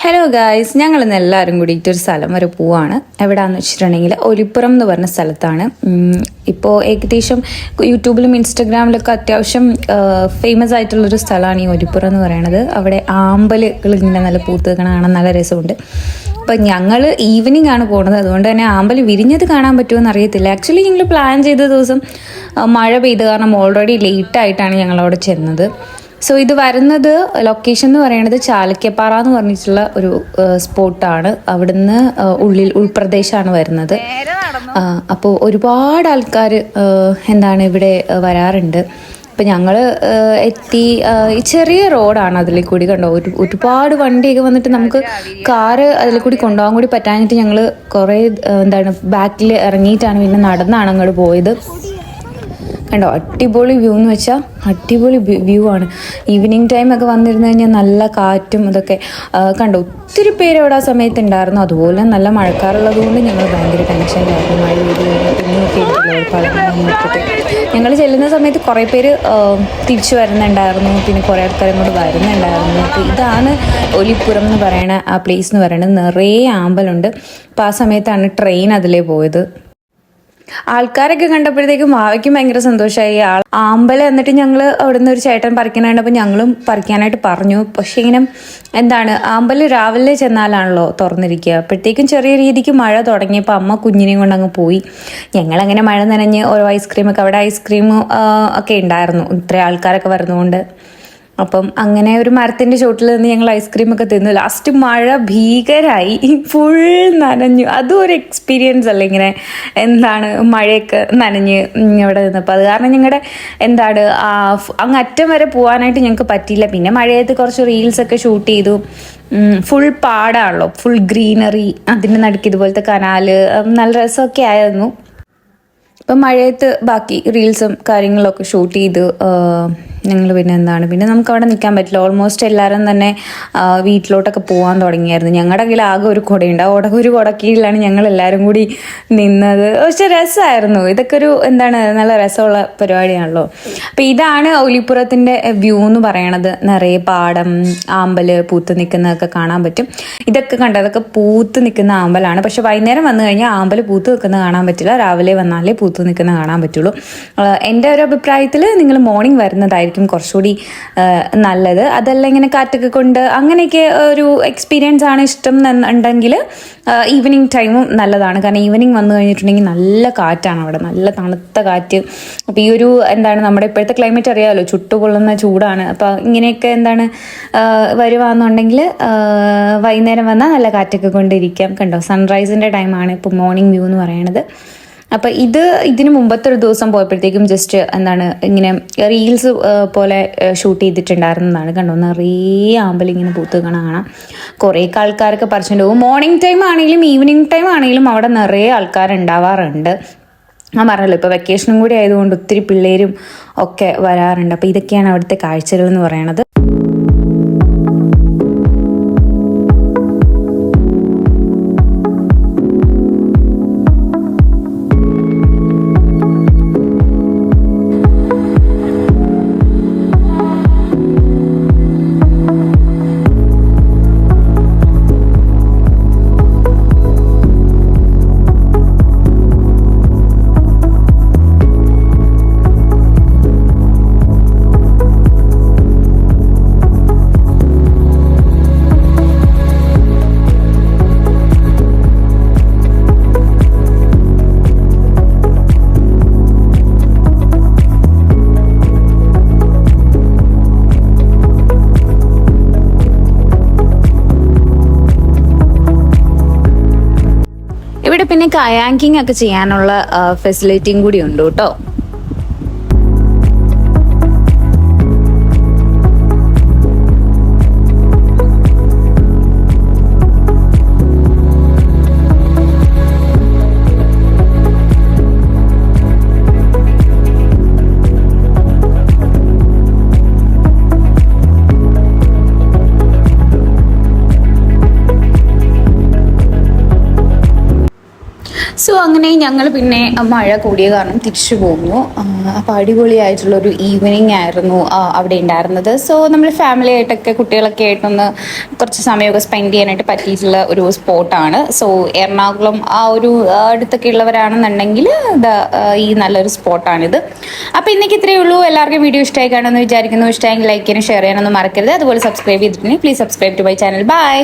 Hello guys, ഞങ്ങൾ ഇന്ന് എല്ലാവരും കൂടിയിട്ട് ഒരു സ്ഥലം വരെ പോവാണ്. എവിടെയാണെന്ന് വെച്ചിട്ടുണ്ടെങ്കിൽ ഒലിപ്പുറം എന്ന് പറഞ്ഞ സ്ഥലത്താണ്. ഇപ്പോൾ ഏകദേശം യൂട്യൂബിലും ഇൻസ്റ്റഗ്രാമിലൊക്കെ അത്യാവശ്യം ഫേമസ് ആയിട്ടുള്ളൊരു സ്ഥലമാണ് ഈ ഒലിപ്പുറം എന്ന് പറയുന്നത്. അവിടെ ആമ്പലുകൾ ഇങ്ങനെ നല്ല പൂത്ത് കാണാൻ നല്ല രസമുണ്ട്. അപ്പം ഞങ്ങൾ ഈവനിങ് ആണ് പോകുന്നത്, അതുകൊണ്ട് തന്നെ ആമ്പൽ വിരിഞ്ഞത് കാണാൻ പറ്റുമെന്ന് അറിയത്തില്ല. ആക്ച്വലി ഞങ്ങൾ പ്ലാൻ ചെയ്ത ദിവസം മഴ പെയ്ത് കാരണം ഓൾറെഡി ലേറ്റായിട്ടാണ് ഞങ്ങളവിടെ ചെന്നത്. സോ ഇത് വരുന്നത് ലൊക്കേഷൻ എന്ന് പറയുന്നത് ചാലക്കപ്പാറ എന്ന് പറഞ്ഞിട്ടുള്ള ഒരു സ്പോട്ടാണ്. അവിടുന്ന് ഉൾപ്രദേശമാണ് വരുന്നത്. അപ്പോൾ ഒരുപാട് ആൾക്കാർ ഇവിടെ വരാറുണ്ട്. അപ്പം ഞങ്ങൾ എത്തി. ഈ ചെറിയ റോഡാണ്, അതിൽ കൂടി കണ്ടോ ഒരുപാട് വണ്ടിയൊക്കെ വന്നിട്ട് നമുക്ക് കാറ് അതിൽ കൂടി കൊണ്ടുപോകാൻ കൂടി പറ്റാഞ്ഞിട്ട് ഞങ്ങൾ കുറേ ബാക്കിൽ ഇറങ്ങിയിട്ടാണ് പിന്നെ നടന്നാണ് അങ്ങോട്ട് പോയത്. കണ്ടോ അടിപൊളി വ്യൂ എന്ന് വെച്ചാൽ അടിപൊളി വ്യൂ ആണ്. ഈവനിങ് ടൈമൊക്കെ വന്നിരുന്നു കഴിഞ്ഞാൽ നല്ല കാറ്റും ഇതൊക്കെ കണ്ടോ. ഒത്തിരി പേര് അവിടെ ആ സമയത്ത് ഉണ്ടായിരുന്നു. അതുപോലെ നല്ല മഴക്കാറുള്ളത് കൊണ്ട് ഞങ്ങൾ ഭയങ്കര ടെൻഷനിലായിരുന്നു. മഴ പെയ്ത് ഞങ്ങൾ ചെല്ലുന്ന സമയത്ത് കുറേ പേര് തിരിച്ചു വരുന്നുണ്ടായിരുന്നു, പിന്നെ കുറേ ആൾക്കാരും കൂടെ വരുന്നുണ്ടായിരുന്നു. അപ്പോൾ ഇതാണ് ഒലിപ്പുറം എന്ന് പറയുന്ന ആ പ്ലേസ് എന്ന് പറയുന്നത്. നിറയെ ആമ്പലുണ്ട്. അപ്പോൾ ആ സമയത്താണ് ട്രെയിൻ അതിലേ പോയത്. ആൾക്കാരൊക്കെ കണ്ടപ്പോഴത്തേക്കും മാവയ്ക്കും ഭയങ്കര സന്തോഷമായി. ആമ്പൽ എന്നിട്ട് ഞങ്ങൾ അവിടെ നിന്ന് ഒരു ചേട്ടൻ പറിക്കാനായിട്ട്, അപ്പോൾ ഞങ്ങളും പറിക്കാനായിട്ട് പറഞ്ഞു. പക്ഷേ ഇങ്ങനെ ആമ്പൽ രാവിലെ ചെന്നാലാണല്ലോ തുറന്നിരിക്കുക. അപ്പോഴത്തേക്കും ചെറിയ രീതിക്ക് മഴ തുടങ്ങിയപ്പോൾ അമ്മ കുഞ്ഞിനെയും കൊണ്ട് അങ്ങ് പോയി. ഞങ്ങളങ്ങനെ മഴ നനഞ്ഞ് ഓരോ ഐസ്ക്രീമൊക്കെ, അവിടെ ഐസ്ക്രീം ഒക്കെ ഉണ്ടായിരുന്നു ഇത്ര ആൾക്കാരൊക്കെ വരുന്നതുകൊണ്ട്. അപ്പം അങ്ങനെ ഒരു മരത്തിൻ്റെ ചോട്ടിൽ നിന്ന് ഞങ്ങൾ ഐസ്ക്രീമൊക്കെ തിന്നു. ലാസ്റ്റ് മഴ ഭീകരായി, ഫുൾ നനഞ്ഞു. അതും ഒരു എക്സ്പീരിയൻസ് അല്ലേ, ഇങ്ങനെ മഴയൊക്കെ നനഞ്ഞ് അവിടെ നിന്നപ്പോൾ. അത് കാരണം ഞങ്ങളുടെ അങ്ങ് അറ്റം വരെ പോകാനായിട്ട് ഞങ്ങൾക്ക് പറ്റിയില്ല. പിന്നെ മഴയത്ത് കുറച്ച് റീൽസൊക്കെ ഷൂട്ട് ചെയ്തു. ഫുൾ പാടാണല്ലോ, ഫുൾ ഗ്രീനറി, അതിൻ്റെ നടുക്ക് ഇതുപോലത്തെ കനാല്, നല്ല രസമൊക്കെ ആയിരുന്നു. ഇപ്പം മഴയത്ത് ബാക്കി റീൽസും കാര്യങ്ങളൊക്കെ ഷൂട്ട് ചെയ്ത് ഞങ്ങൾ പിന്നെ നമുക്ക് അവിടെ നിൽക്കാൻ പറ്റില്ല. ഓൾമോസ്റ്റ് എല്ലാവരും തന്നെ വീട്ടിലോട്ടൊക്കെ പോകാൻ തുടങ്ങിയായിരുന്നു. ഞങ്ങളുടെ കയ്യിൽ ആകെ ഒരു കുടയുണ്ട്. ആ ഒരു കുടക്കീഴിലാണ് ഞങ്ങൾ എല്ലാവരും കൂടി നിന്നത്. പക്ഷെ രസമായിരുന്നു. ഇതൊക്കെ ഒരു നല്ല രസമുള്ള പരിപാടിയാണല്ലോ. അപ്പം ഇതാണ് ഒലിപ്പുറത്തിൻ്റെ വ്യൂ എന്ന് പറയണത്. നിറയെ പാടം, ആമ്പൽ പൂത്ത് നിൽക്കുന്നതൊക്കെ കാണാൻ പറ്റും. ഇതൊക്കെ അതൊക്കെ പൂത്ത് നിൽക്കുന്ന ആമ്പലാണ്. പക്ഷെ വൈകുന്നേരം വന്നു കഴിഞ്ഞാൽ ആമ്പൽ പൂത്ത് നിൽക്കുന്നത് കാണാൻ പറ്റില്ല. രാവിലെ വന്നാലേ പൂത്ത് നിൽക്കുന്നത് കാണാൻ പറ്റുള്ളൂ. എൻ്റെ ഒരു അഭിപ്രായത്തിൽ നിങ്ങൾ മോർണിംഗ് വരുന്നതായിരിക്കും കുറച്ചുകൂടി നല്ലത്. അതല്ല ഇങ്ങനെ കാറ്റൊക്കെ കൊണ്ട് അങ്ങനെയൊക്കെ ഒരു എക്സ്പീരിയൻസ് ആണ് ഇഷ്ടം എന്നുണ്ടെങ്കിൽ ഈവനിങ് ടൈമും നല്ലതാണ്. കാരണം ഈവനിങ് വന്നു കഴിഞ്ഞിട്ടുണ്ടെങ്കിൽ നല്ല കാറ്റാണ് അവിടെ, നല്ല തണുത്ത കാറ്റ്. അപ്പോൾ ഈ ഒരു നമ്മുടെ ഇപ്പോഴത്തെ ക്ലൈമറ്റ് അറിയാമല്ലോ, ചുട്ടുകൊള്ളുന്ന ചൂടാണ്. അപ്പോൾ ഇങ്ങനെയൊക്കെ വരുവാന്നുണ്ടെങ്കിൽ വൈകുന്നേരം വന്നാൽ നല്ല കാറ്റൊക്കെ കൊണ്ടിരിക്കാം. കണ്ടോ, സൺറൈസിൻ്റെ ടൈമാണ് ഇപ്പോൾ മോർണിംഗ് വ്യൂ എന്ന് പറയണത്. അപ്പം ഇതിന് മുമ്പത്തെ ഒരു ദിവസം പോയപ്പോഴത്തേക്കും ജസ്റ്റ് ഇങ്ങനെ റീൽസ് പോലെ ഷൂട്ട് ചെയ്തിട്ടുണ്ടായിരുന്നതാണ്. കണ്ടോ, നിറയെ ആമ്പൽ ഇങ്ങനെ പൂത്ത് കാണാം. കുറേ ആൾക്കാരൊക്കെ പറിച്ചുകൊണ്ട് പോകും. മോർണിംഗ് ടൈം ആണെങ്കിലും ഈവനിങ് ടൈം ആണെങ്കിലും അവിടെ നിറയെ ആൾക്കാരുണ്ടാവാറുണ്ട്. ഞാൻ പറഞ്ഞല്ലോ, ഇപ്പോൾ വെക്കേഷനും കൂടി ആയതുകൊണ്ട് ഒത്തിരി പിള്ളേരും ഒക്കെ വരാറുണ്ട്. അപ്പോൾ ഇതൊക്കെയാണ് അവിടുത്തെ കാഴ്ചകൾ എന്ന് പറയണത്. ഇവിടെ പിന്നെ കയാങ്കിങ് ഒക്കെ ചെയ്യാനുള്ള ഫെസിലിറ്റിയും കൂടി ഉണ്ട് കേട്ടോ. സോ അങ്ങനെ ഞങ്ങൾ പിന്നെ മഴ കൂടിയ കാരണം തിരിച്ചു പോന്നു. അപ്പോൾ അടിപൊളിയായിട്ടുള്ളൊരു ഈവനിങ് ആയിരുന്നു അവിടെ ഉണ്ടായിരുന്നത്. സോ നമ്മൾ ഫാമിലി ആയിട്ടൊക്കെ കുട്ടികളൊക്കെ ആയിട്ടൊന്ന് കുറച്ച് സമയമൊക്കെ സ്പെൻഡ് ചെയ്യാനായിട്ട് പറ്റിയിട്ടുള്ള ഒരു സ്പോട്ടാണ്. സോ എറണാകുളം ആ ഒരു അടുത്തൊക്കെ ഉള്ളവരാണെന്നുണ്ടെങ്കിൽ ഈ നല്ലൊരു സ്പോട്ടാണിത്. അപ്പോൾ ഇന്നേക്ക് ഇത്രയേ ഉള്ളൂ. എല്ലാവർക്കും വീഡിയോ ഇഷ്ടമായി കാണുമെന്ന് വിചാരിക്കുന്നു. ഇഷ്ടമെങ്കിൽ ലൈക്ക് ചെയ്യാനും ഷെയർ ചെയ്യാനൊന്നും മറക്കരുത്. അതുപോലെ സബ്സ്ക്രൈബ് ചെയ്തിട്ടുണ്ടെങ്കിൽ please subscribe to my channel. By.